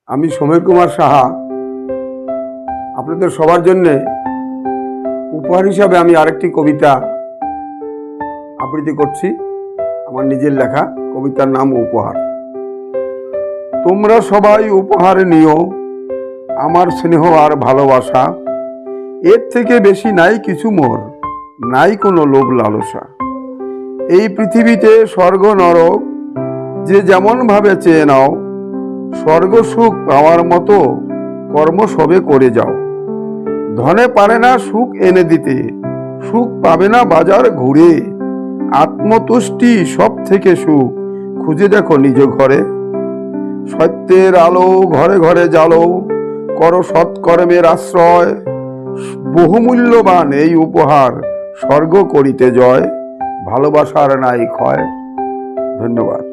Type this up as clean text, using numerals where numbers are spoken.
আমি সমীর কুমার সাহা আপনাদের সবার জন্য উপহার হিসাবে আমি আরেকটি কবিতা আবৃত্তি করছি। আমার নিজের লেখা কবিতার নাম উপহার। তোমরা সবাই উপহার নিও আমার স্নেহ আর ভালোবাসা, এর থেকে বেশি নাই কিছু মোর, নাই কোনো লোভ লালসা। এই পৃথিবীতে স্বর্গ নরক যে যেমন ভাবে চেয়ে নাও, স্বর্গ সুখ পাওয়ার মতো কর্ম সবে করে যাও। ধনে পারে না সুখ এনে দিতে, সুখ পাবে না বাজার ঘুরে। আত্মতুষ্টি সব থেকে সুখ, খুঁজে দেখো নিজ ঘরে। সত্যের আলো ঘরে ঘরে জ্বালো, করো সৎকর্মের আশ্রয়। বহুমূল্যবান এই উপহার, স্বর্গ করিতে জয়, ভালোবাসার নাই ক্ষয়। ধন্যবাদ।